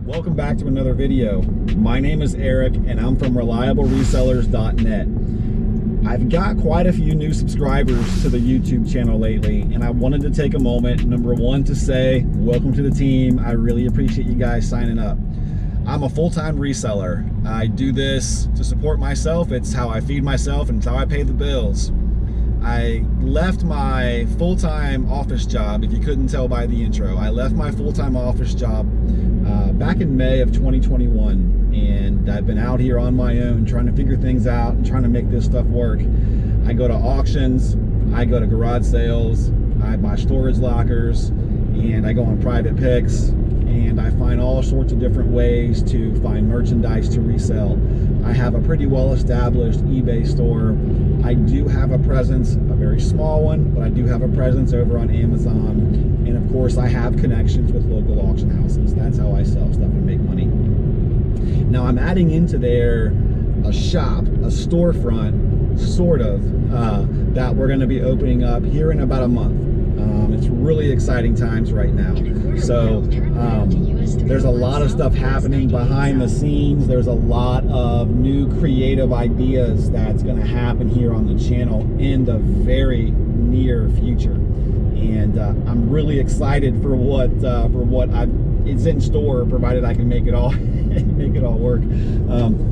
Welcome back to another video. My name is Eric and I'm from ReliableResellers.net. I've got quite a few new subscribers to the YouTube channel lately, and I wanted to take a moment, number one, to say welcome to the team. I really appreciate you guys signing up. I'm a full-time reseller. I do this to support myself. It's how I feed myself and it's how I pay the bills. I left my full-time office job, if you couldn't tell by the intro. I left my full-time office job back in May of 2021, and I've been out here on my own trying to figure things out and trying to make this stuff work. I go to auctions, I go to garage sales, I buy storage lockers, and I go on private picks, and I find all sorts of different ways to find merchandise to resell. I have a pretty well-established eBay store. I do have a presence, a very small one, but I do have a presence over on Amazon. And of course, I have connections with local auction houses. That's how I sell stuff and make money. Now I'm adding into there a shop, a storefront, sort of, that we're gonna be opening up here in about a month. It's really exciting times right now. So there's a lot of stuff happening behind the scenes. There's a lot of new creative ideas that's going to happen here on the channel in the very near future, and I'm really excited for what it's in store, provided I can make it all work.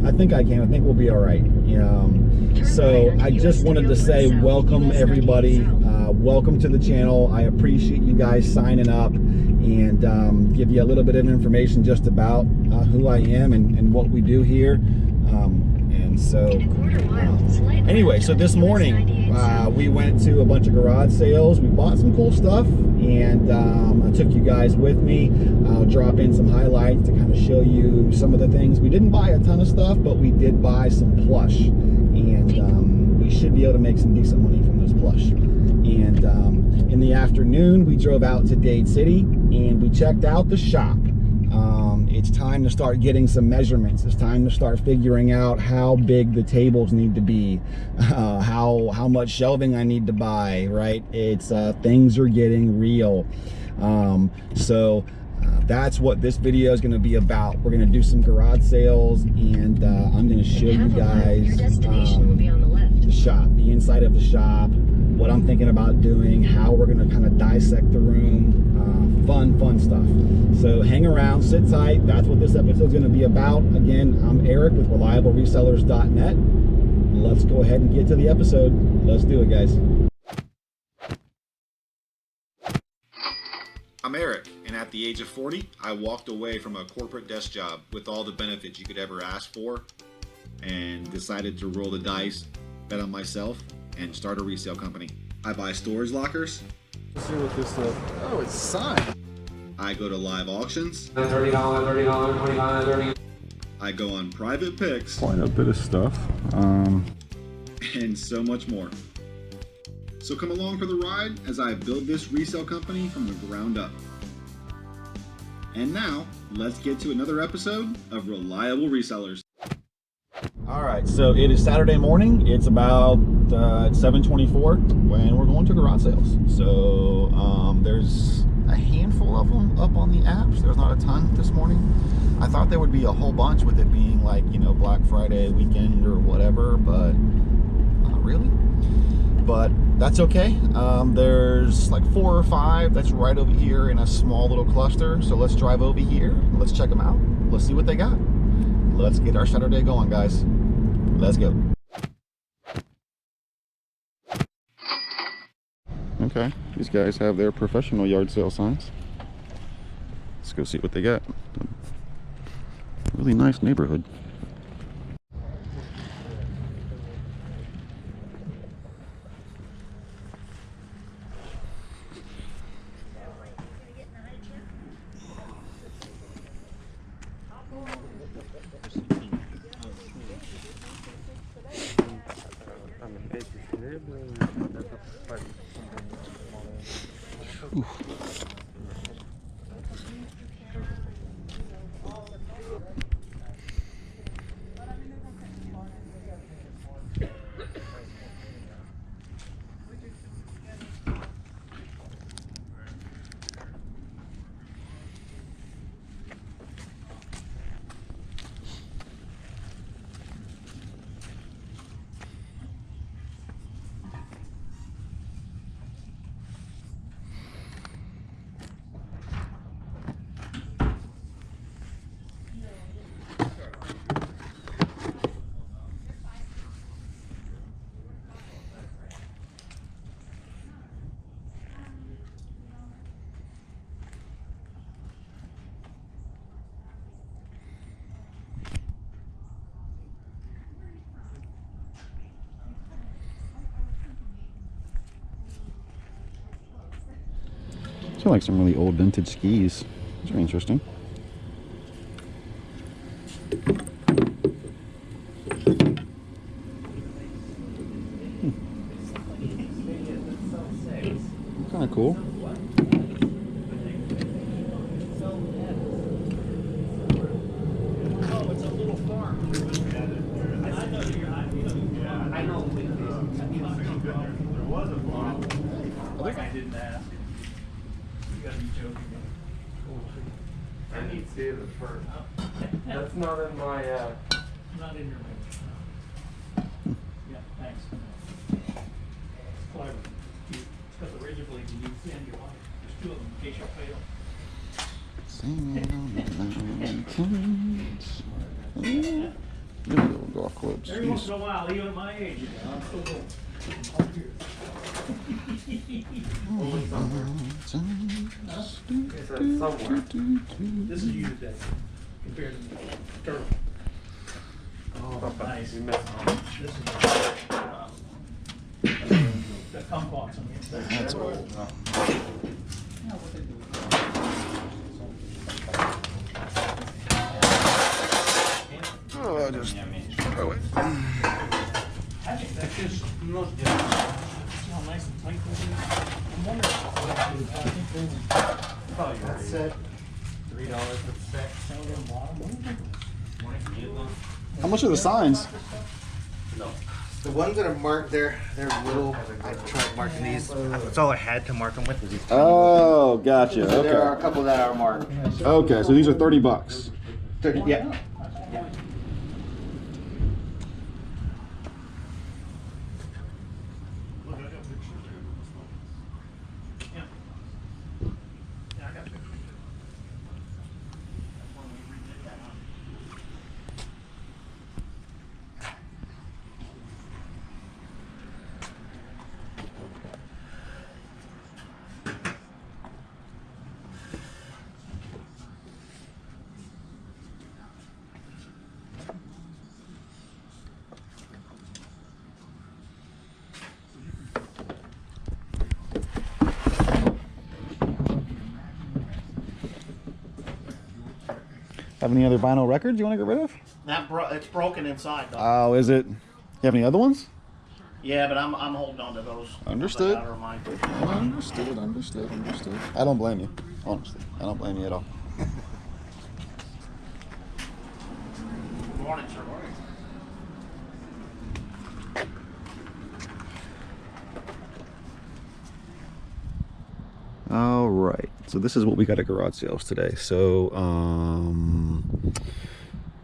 I think I can. I think we'll be all right. So I just wanted to say welcome everybody. Welcome to the channel. I appreciate you guys signing up, and give you a little bit of information just about who I am and what we do here. And so anyway, so this morning we went to a bunch of garage sales. We bought some cool stuff, and I took you guys with me. I'll drop in some highlights to kind of show you some of the things. We didn't buy a ton of stuff, but we did buy some plush, and we should be able to make some decent money from those plush. And in the afternoon, we drove out to Dade City and we checked out the shop. It's time to start getting some measurements. It's time to start figuring out how big the tables need to be, how much shelving I need to buy, right? It's things are getting real. So that's what this video is going to be about. We're going to do some garage sales, and I'm going to show you guys the shop, the inside of the shop, what I'm thinking about doing, how we're going to kind of dissect the room. Fun stuff. So hang around, sit tight. That's what this episode is going to be about. Again, I'm Eric with ReliableResellers.net. Let's go ahead and get to the episode. Let's do it, guys. I'm Eric, and at the age of 40, I walked away from a corporate desk job with all the benefits you could ever ask for, and decided to roll the dice, bet on myself, and start a resale company. I buy storage lockers. Let's see what this stuff. Oh, it's signed. I go to live auctions. $30, $30, $29, $30. I go on private picks. Quite a bit of stuff. And so much more. So come along for the ride as I build this resale company from the ground up. And now, let's get to another episode of Reliable Resellers. All right, so it is Saturday morning. It's about 7:24 when we're going to garage sales. So there's a handful of them up on the apps. There's not a ton this morning. I thought there would be a whole bunch with it being like, you know, Black Friday weekend or whatever, but not really. But that's okay. There's like 4 or 5 that's right over here in a small little cluster. So let's drive over here. Let's check them out. Let's see what they got. Let's get our Saturday going, guys. Let's go. Okay, these guys have their professional yard sale signs. Let's go see what they got. Really nice neighborhood. I like some really old vintage skis. Those are interesting. Kind of cool. I didn't ask. You gotta be joking. I need to see it first. That's not in my, Not in your mix. Yeah, thanks. Clever. It's got the razor blades and you thin your life. There's two of them in case you fail. Singing on the mountains. Little golf clubs. Every once in a while, even at my age, I'm still going. it's somewhere. This is you today, compared to the turtle. Oh, nice. You missed one. This is the kumquats on the inside. That's old. Yeah, what they do. Oh, I just throw it. I think that's just most different. See how nice and tight that is? I'm wondering what I think those probably That's it. $3 for the set. some of them bottom. How much are the signs? The ones that are marked there, they're little. I tried marking these. That's all I had to mark them with. Was these tiny Oh, gotcha. ones. There are a Okay. couple that are marked. Okay, so these are 30 bucks. 30, yeah. Have any other vinyl records you want to get rid of? It's broken inside though. Oh, is it? You have any other ones? Yeah, but I'm holding on to those. Understood. Out of mine. Understood. I don't blame you, honestly. I don't blame you at all. Morning, sir. All right, so this is what we got at garage sales today. So,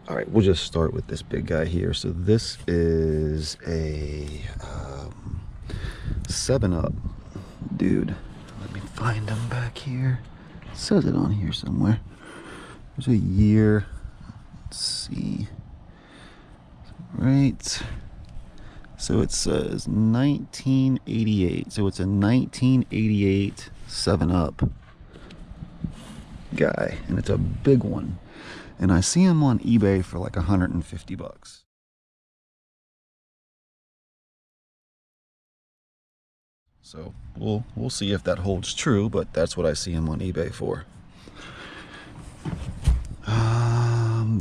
all right, we'll just start with this big guy here. So this is a 7-Up, dude. Let me find him back here. It says it on here somewhere. There's a year. Let's see. Right. So it says 1988. So it's a 1988 7-Up guy, and it's a big one. And I see him on eBay for like 150 bucks. So we'll see if that holds true, but that's what I see him on eBay for.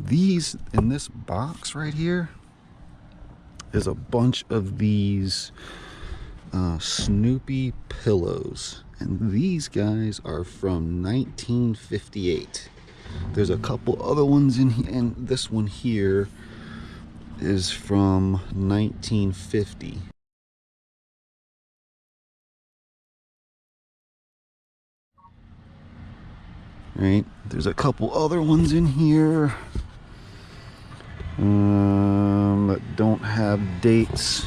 These in this box right here is a bunch of these Snoopy pillows, and these guys are from 1958. There's a couple other ones in here, and this one here is from 1950. Right, there's a couple other ones in here that don't have dates.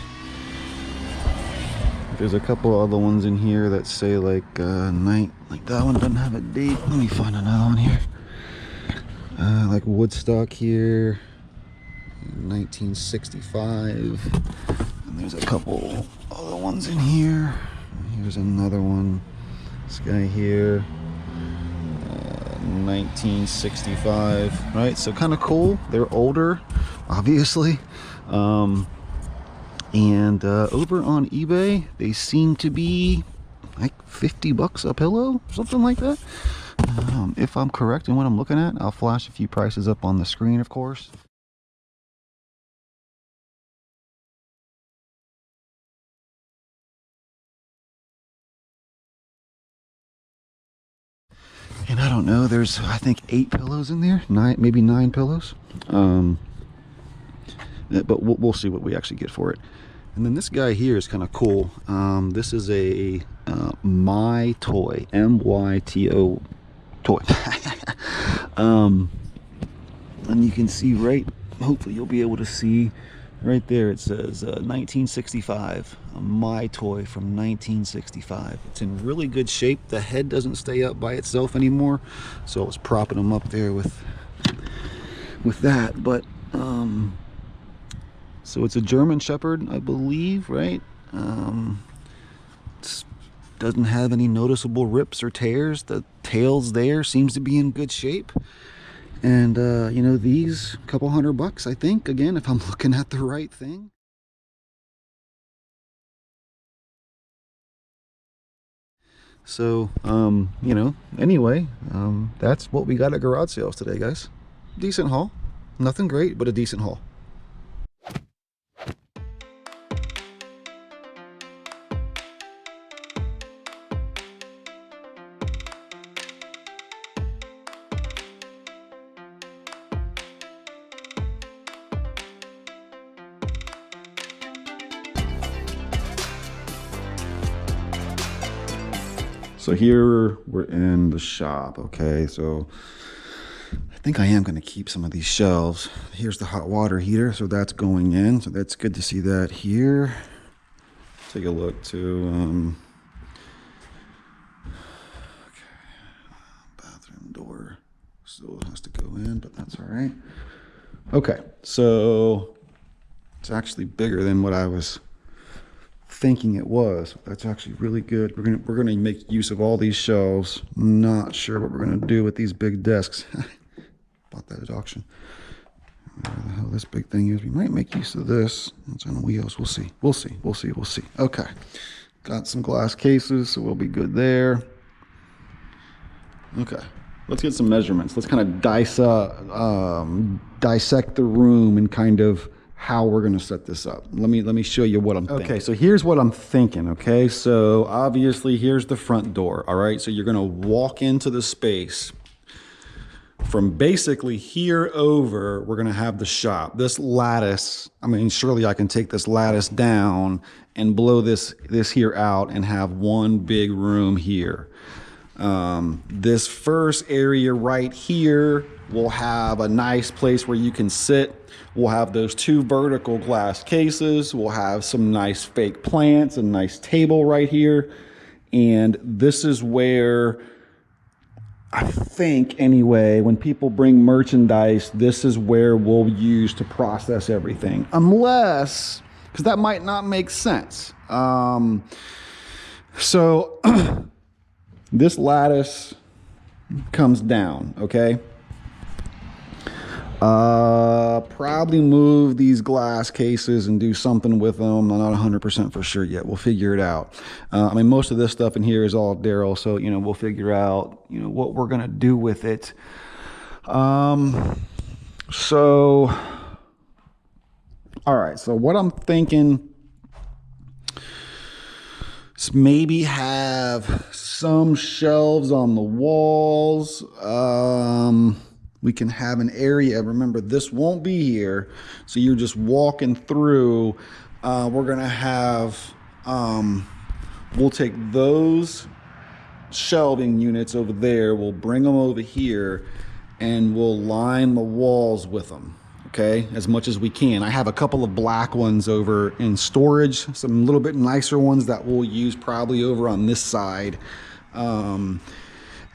There's a couple other ones in here that say like like that one doesn't have a date. Let me find another one here. Like Woodstock here, 1965. And there's a couple other ones in here. Here's another one. This guy here, 1965. Right, so kind of cool. They're older, obviously. And over on eBay, they seem to be like 50 bucks a pillow, something like that. If I'm correct in what I'm looking at, I'll flash a few prices up on the screen, of course. And I don't know, there's, I think 8 pillows in there, maybe 9 pillows. But we'll see what we actually get for it. And then this guy here is kind of cool. This is a MyToy, M-Y-T-O toy. And you can see right, hopefully you'll be able to see right there, it says 1965, a MyToy from 1965. It's in really good shape. The head doesn't stay up by itself anymore, so I was propping them up there with that. But so it's a German Shepherd, I believe, right? Doesn't have any noticeable rips or tears. The tail's there, seems to be in good shape. And you know, these couple $100, I think, again, if I'm looking at the right thing. So you know, anyway, that's what we got at garage sales today, guys. Decent haul. Nothing great, but a decent haul. So here we're in the shop, okay? So I think I am going to keep some of these shelves. Here's the hot water heater, so that's going in. So that's good to see that here. Take a look too. Okay, bathroom door still has to go in, but that's all right. Okay, so it's actually bigger than what I was thinking it was. That's actually really good. We're gonna make use of all these shelves. Not sure what we're gonna do with these big desks. Bought that at auction. Whatever the hell this big thing is, we might make use of this. It's on wheels. We'll see. We'll see. We'll see. We'll see. Okay, got some glass cases, so we'll be good there. Okay, let's get some measurements. Let's kind of dissect the room and kind of how we're going to set this up. Let me show you what I'm thinking. Okay, so here's what I'm thinking, okay? So obviously here's the front door, all right? So you're going to walk into the space. From basically here over, we're going to have the shop. This lattice, I mean, surely I can take this lattice down and blow this here out and have one big room here. This first area right here will have a nice place where you can sit. We'll have those 2 vertical glass cases. We'll have some nice fake plants, a nice table right here. And this is where, I think anyway, when people bring merchandise, this is where we'll use to process everything. Unless, because that might not make sense. So this lattice comes down, okay? Probably move these glass cases and do something with them. I'm not 100% for sure yet. We'll figure it out. I mean, most of this stuff in here is all Daryl, so, you know, we'll figure out, you know, what we're going to do with it. So, all right. So what I'm thinking is maybe have some shelves on the walls. We can have an area. Remember, this won't be here, so you're just walking through. We're gonna have, we'll take those shelving units over there, we'll bring them over here, and we'll line the walls with them, okay, as much as we can. I have a couple of black ones over in storage, some little bit nicer ones that we'll use probably over on this side.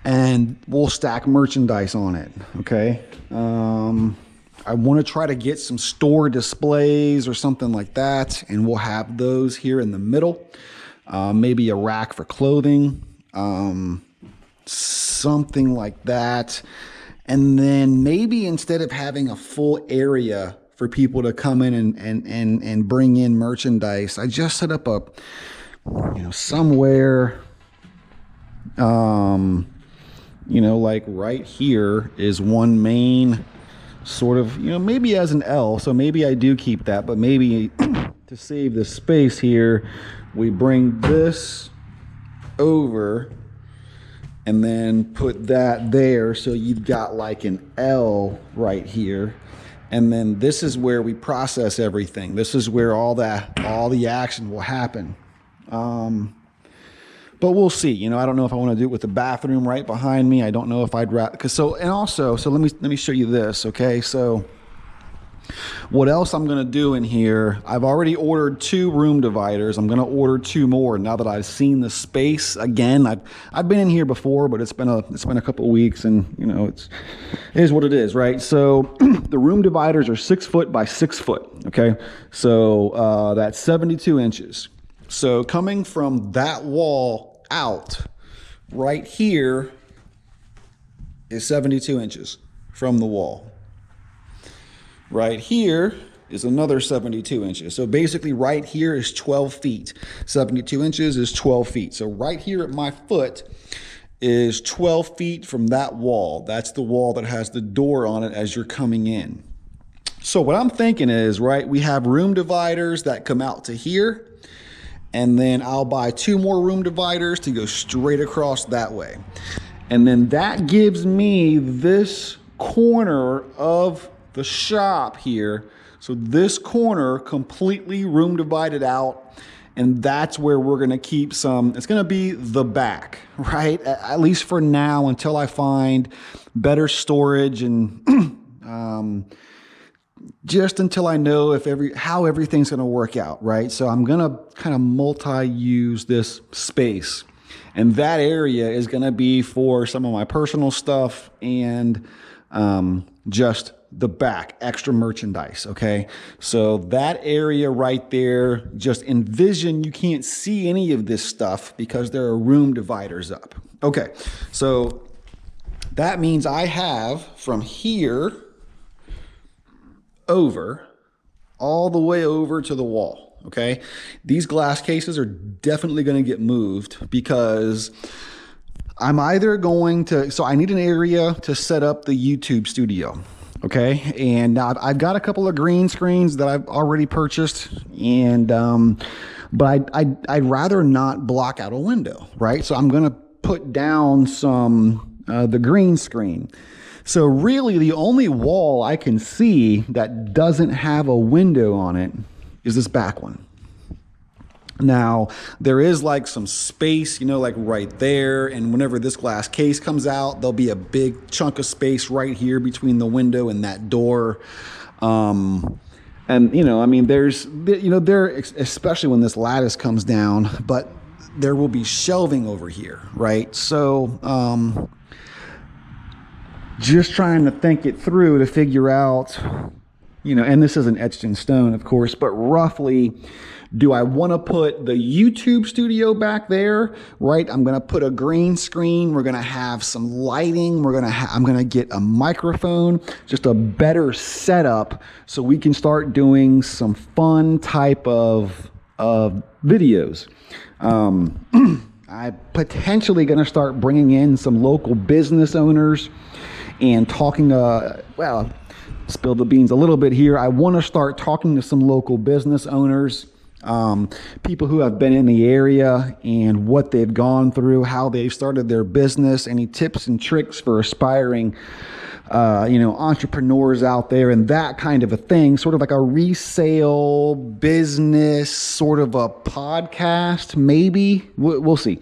And we'll stack merchandise on it, okay? I want to try to get some store displays or something like that, and we'll have those here in the middle. Maybe a rack for clothing, something like that. And then maybe instead of having a full area for people to come in and bring in merchandise, I just set up a, you know, somewhere You know, like right here is one main sort of, you know, maybe as an L, so maybe I do keep that, but maybe to save the space here, we bring this over and then put that there, so you've got like an L right here. And then this is where we process everything. This is where all the action will happen. But we'll see. You know, I don't know if I want to do it with the bathroom right behind me. I don't know if I'd rather, because so let me show you this. Okay, so what else I'm going to do in here? I've already ordered 2 room dividers. I'm going to order 2 more now that I've seen the space again. I've been in here before, but it's been a couple of weeks, and you know, it is what it is, right? So the room dividers are 6 foot by 6 foot. Okay, so that's 72 inches. So coming from that wall out right here is 72 inches from the wall. Right here is another 72 inches. So basically right here is 12 feet. 72 inches is 12 feet. So right here at my foot is 12 feet from that wall. That's the wall that has the door on it as you're coming in. So what I'm thinking is, right, we have room dividers that come out to here, and then I'll buy 2 more room dividers to go straight across that way. And then that gives me this corner of the shop here. So this corner completely room divided out, and that's where we're gonna keep some, it's gonna be the back, right? At least for now, until I find better storage and just until I know if how everything's going to work out, right? So I'm going to kind of multi-use this space, and that area is going to be for some of my personal stuff and just the back, extra merchandise, okay? So that area right there, just envision you can't see any of this stuff because there are room dividers up. Okay, so that means I have from here over, all the way over to the wall, okay? These glass cases are definitely gonna get moved because I'm either going to, so I need an area to set up the YouTube studio, okay? And I've got a couple of green screens that I've already purchased, and but I'd rather not block out a window, right? So I'm gonna put down some, the green screen. So really the only wall I can see that doesn't have a window on it is this back one. Now, there is like some space, you know, like right there. And whenever this glass case comes out, there'll be a big chunk of space right here between the window and that door. And, you know, I mean, there's, you know, there, especially when this lattice comes down, but there will be shelving over here, right? So, just trying to think it through to figure out, you know, and this isn't etched in stone, of course, but roughly, do I want to put the YouTube studio back there, right? I'm going to put a green screen. We're going to have some lighting. I'm going to get a microphone, just a better setup so we can start doing some fun type of videos. I'm potentially going to start bringing in some local business owners and talking, well, spill the beans a little bit here. I want to start talking to some local business owners, people who have been in the area and what they've gone through, how they've started their business, any tips and tricks for aspiring, you know, entrepreneurs out there, and that kind of a thing, sort of like a resale business, sort of a podcast, maybe. We'll see.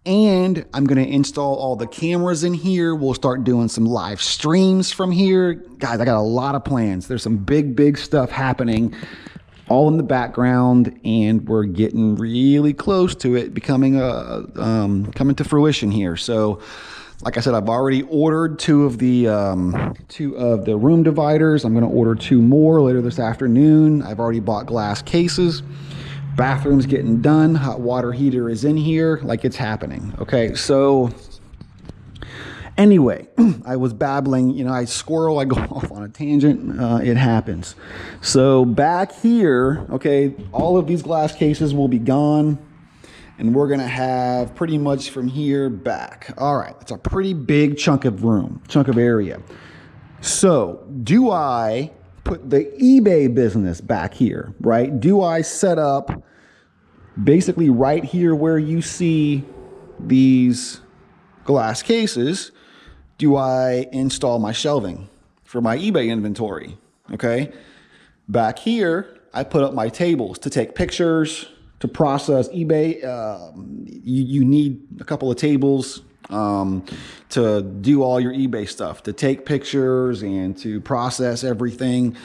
And I'm going to install all the cameras in here. We'll start doing some live streams from here. Guys, I got a lot of plans. There's some big stuff happening all in the background, and we're getting really close to it becoming coming to fruition here. So, like I said, I've already ordered 2 of the room dividers. I'm going to order 2 more later this afternoon. I've already bought glass cases. Bathroom's getting done. Hot water heater is in here. Like, it's happening. Okay, so anyway, I was babbling, you know, I go off on a tangent. It happens. So back here, okay, all of these glass cases will be gone. And we're gonna have pretty much from here back. All right, it's a pretty big chunk of room, chunk of area. So do I put the eBay business back here, right? Do I set up basically right here where you see these glass cases? Do I install my shelving for my eBay inventory? Okay. Back here, I put up my tables to take pictures, to process eBay. You need a couple of tables to do all your eBay stuff, to take pictures and to process everything.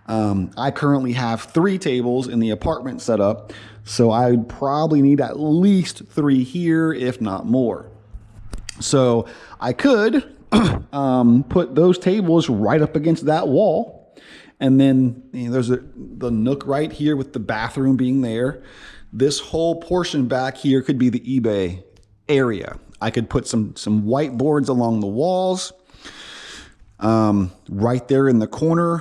I currently have 3 tables in the apartment set up, so I would probably need at least 3 here, if not more. So I could put those tables right up against that wall, and then there's the nook right here with the bathroom being there. This whole portion back here could be the eBay area. I could put some whiteboards along the walls. Right there in the corner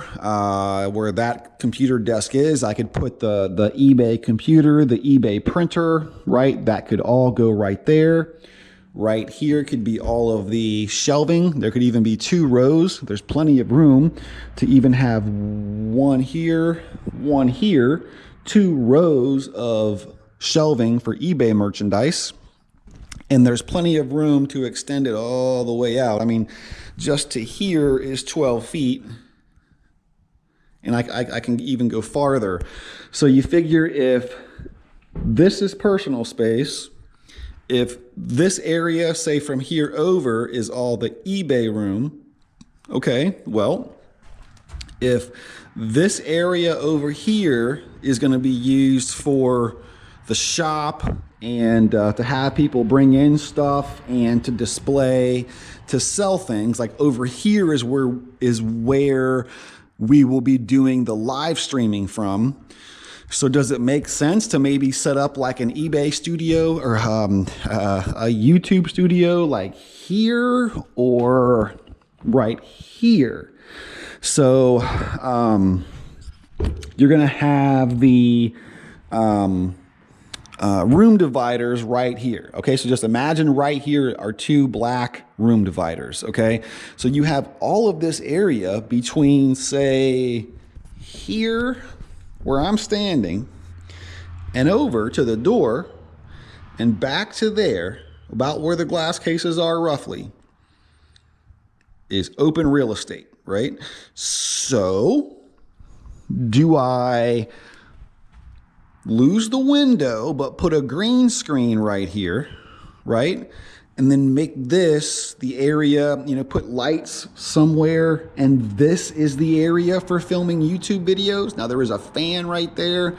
where that computer desk is, I could put the eBay computer, the eBay printer, right? That could all go right there. Right here could be all of the shelving. There could even be 2 rows. There's plenty of room to even have one here, 2 rows of shelving for eBay merchandise. And there's plenty of room to extend it all the way out. I mean, just to here is 12 feet. And I can even go farther. So you figure if this is personal space, if this area, say from here over, is all the eBay room, okay, well, if this area over here is going to be used for the shop and to have people bring in stuff and to display, to sell things, like over here is where we will be doing the live streaming from. So does it make sense to maybe set up like an eBay studio or a YouTube studio like here or right here? So you're gonna have the room dividers right here. Okay, so just imagine right here are 2 black room dividers. Okay, so you have all of this area between, say, here where I'm standing and over to the door and back to there, about where the glass cases are roughly, is open real estate, right? So do I lose the window but put a green screen right here, right? And then make this the area, put lights somewhere, and this is the area for filming YouTube videos. Now there is a fan right there,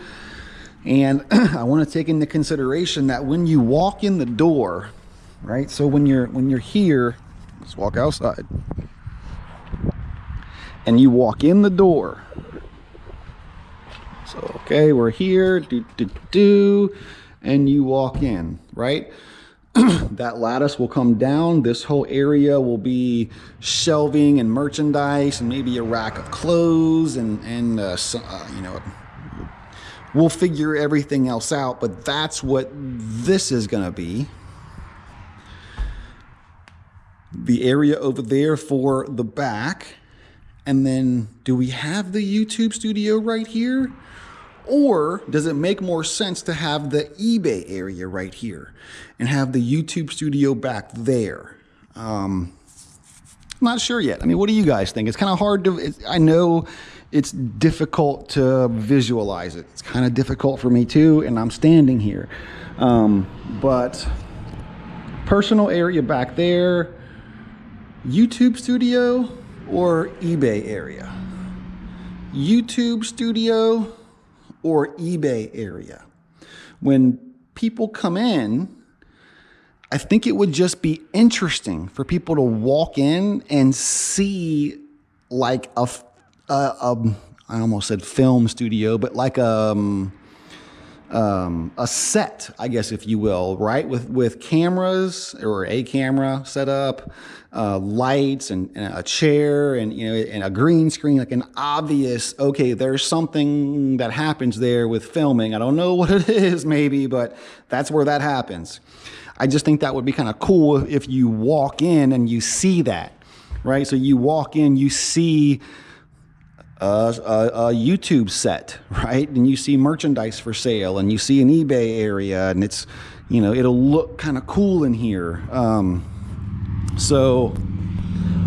and I want to take into consideration that when you walk in the door, right? So when you're here, let's walk outside, and you walk in the door. So okay, we're here, and you walk in, right? That lattice will come down. This whole area will be shelving and merchandise and maybe a rack of clothes and we'll figure everything else out, but that's what this is going to be. The area over there for the back. And then do we have the YouTube studio right here? Or does it make more sense to have the eBay area right here and have the YouTube studio back there? I'm not sure yet. I mean, what do you guys think? It's kind of hard to, I know it's difficult to visualize it. It's kind of difficult for me too, and I'm standing here. But personal area back there, YouTube studio or eBay area? YouTube studio or eBay area? When people come in, I think it would just be interesting for people to walk in and see like I almost said film studio, but like a set, I guess, if you will, right? With cameras or a camera set up, lights and a chair and, you know, and a green screen, like an obvious, okay, there's something that happens there with filming. I don't know what it is maybe, but that's where that happens. I just think that would be kind of cool if you walk in and you see that, right? So you walk in, you see a YouTube set, right? And you see merchandise for sale and you see an eBay area and it's, you know, it'll look kind of cool in here. So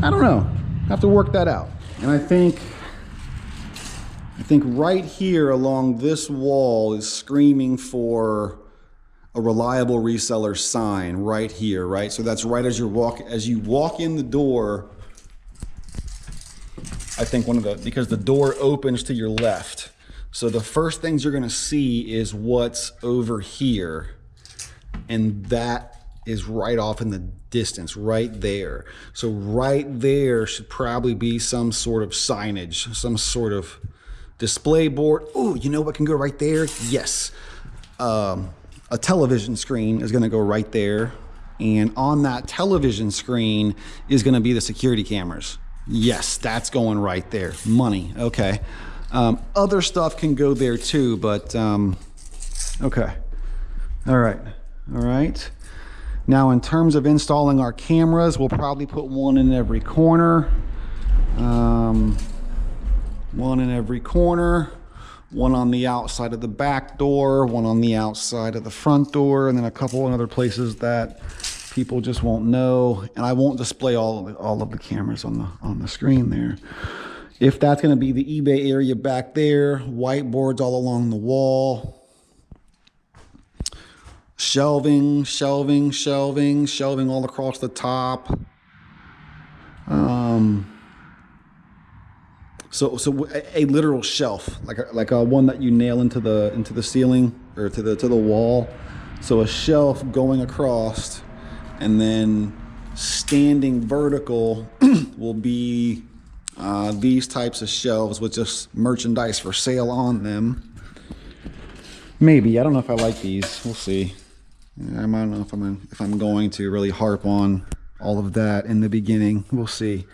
I don't know, have to work that out. And I think right here along this wall is screaming for a reliable reseller sign right here, right? So that's right as you walk in the door. I think because the door opens to your left. So the first things you're gonna see is what's over here. And that is right off in the distance, right there. So right there should probably be some sort of signage, some sort of display board. Oh, you know what can go right there? Yes. A television screen is gonna go right there. And on that television screen is gonna be the security cameras. Yes, that's going right there. Money, okay. Other stuff can go there too, but okay. All right. Now in terms of installing our cameras, we'll probably put one in every corner. One in every corner. One on the outside of the back door, one on the outside of the front door, and then a couple in other places that people just won't know, and I won't display all of the cameras on the screen there. If that's going to be the eBay area back there, whiteboards all along the wall, shelving all across the top. So a literal shelf, like a one that you nail into the ceiling or to the wall. So a shelf going across. And then standing vertical will be these types of shelves with just merchandise for sale on them. Maybe, I don't know if I like these. We'll see. I don't know if I'm going to really harp on all of that in the beginning. We'll see.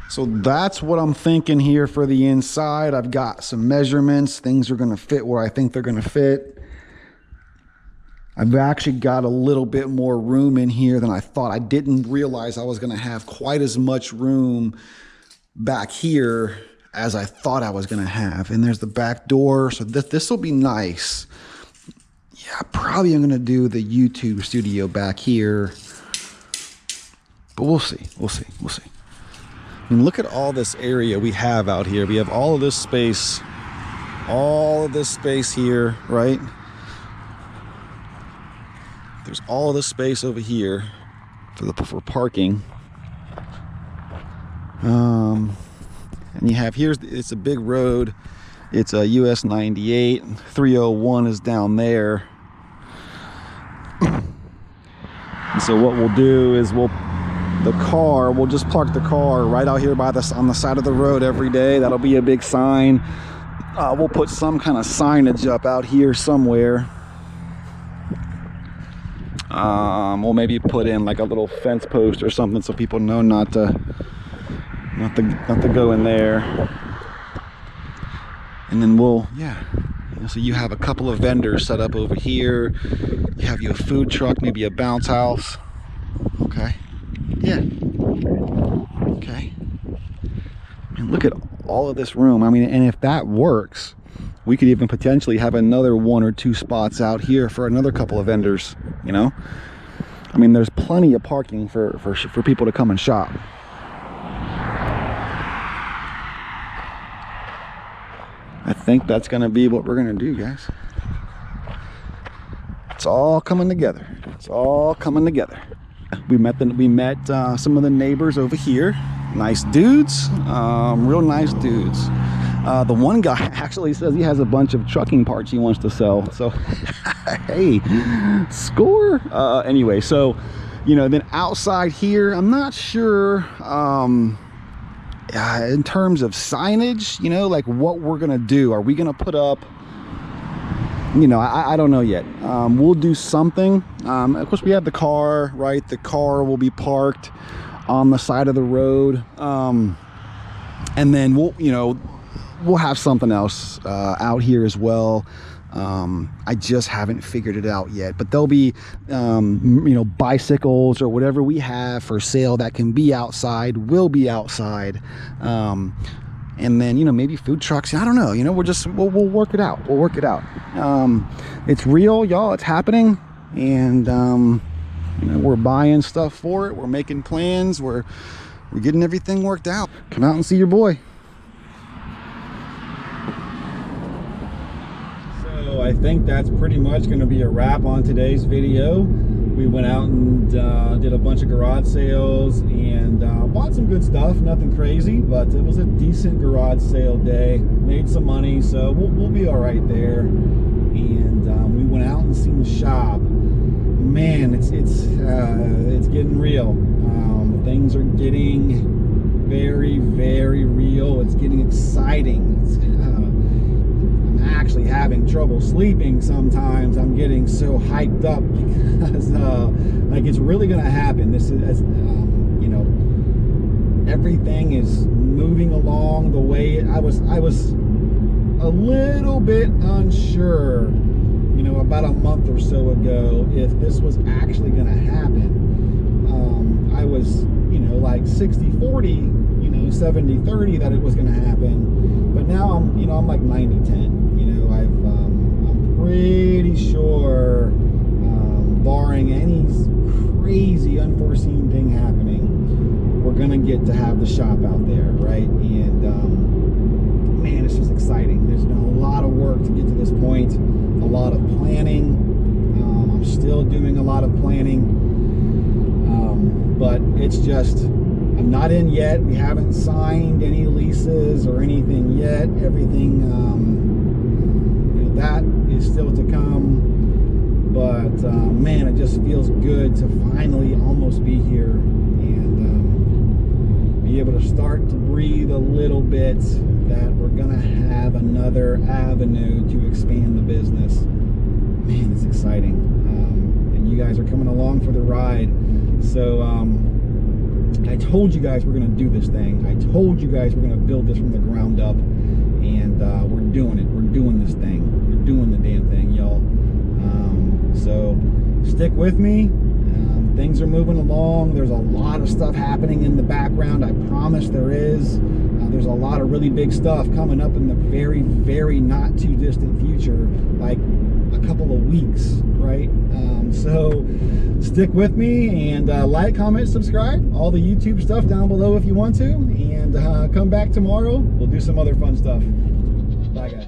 So that's what I'm thinking here for the inside. I've got some measurements. Things are going to fit where I think they're going to fit. I've actually got a little bit more room in here than I thought. I didn't realize I was going to have quite as much room back here as I thought I was going to have. And there's the back door, so this will be nice. Yeah, probably I'm going to do the YouTube studio back here. But we'll see. I mean, look at all this area we have out here. We have all of this space here, right? There's all of this space over here for parking. And you have it's a big road. It's a US 98. 301 is down there. And so what we'll do is we'll just park the car right out here on the side of the road every day. That'll be a big sign. We'll put some kind of signage up out here somewhere. We'll maybe put in like a little fence post or something so people know not to go in there. And then so you have a couple of vendors set up over here. You have a food truck, maybe a bounce house. Okay. Yeah. Okay. And look at all of this room. I mean, and if that works, we could even potentially have another 1 or 2 spots out here for another couple of vendors, you know? I mean, there's plenty of parking for people to come and shop. I think that's gonna be what we're gonna do, guys. It's all coming together. We met some of the neighbors over here. Nice dudes, real nice dudes. The one guy actually says he has a bunch of trucking parts he wants to sell. So, hey, score. Anyway, so, you know, then outside here, I'm not sure in terms of signage, you know, like what we're gonna do. Are we gonna put up, you know, I don't know yet. We'll do something. Of course, we have the car, right? The car will be parked on the side of the road, and then we'll have something else out here as well. I just haven't figured it out yet, but there'll be bicycles or whatever we have for sale that can be outside will be outside, and then maybe food trucks. I don't know, we'll work it out. It's real, y'all. It's happening, and we're buying stuff for it. We're making plans. We're getting everything worked out. Come out and see your boy. So I think that's pretty much going to be a wrap on today's video. We went out and did a bunch of garage sales and bought some good stuff. Nothing crazy, but it was a decent garage sale day. Made some money, so we'll be all right there. And we went out and seen the shop. Man, it's getting real. Things are getting very, very real. It's getting exciting. I'm actually having trouble sleeping sometimes. I'm getting so hyped up because like it's really gonna happen. This is everything is moving along the way I was a little bit unsure about a month or so ago if this was actually gonna happen. I was like 60-40, 70-30 that it was gonna happen, but now I'm like 90-10. I'm pretty sure, barring any crazy unforeseen thing happening, we're gonna get to have the shop out there, right? And man, it's just exciting. There's been a lot of work to get to this point, a lot of planning. I'm still doing a lot of planning, but it's just, I'm not in yet. We haven't signed any leases or anything yet. Everything that is still to come, but man, it just feels good to finally almost be here and be able to start to breathe a little bit that we're gonna have another avenue to expand the business. Man, it's exciting, and you guys are coming along for the ride. So I told you guys we're gonna do this thing. I told you guys we're gonna build this from the ground up, and we're doing it. We're doing this thing. We're doing the damn thing, y'all. So stick with me. Things are moving along. There's a lot of stuff happening in the background. I promise there is. There's a lot of really big stuff coming up in the very, very not too distant future, like a couple of weeks, right? So stick with me and like, comment, subscribe, all the YouTube stuff down below if you want to, and come back tomorrow. We'll do some other fun stuff. Bye, guys.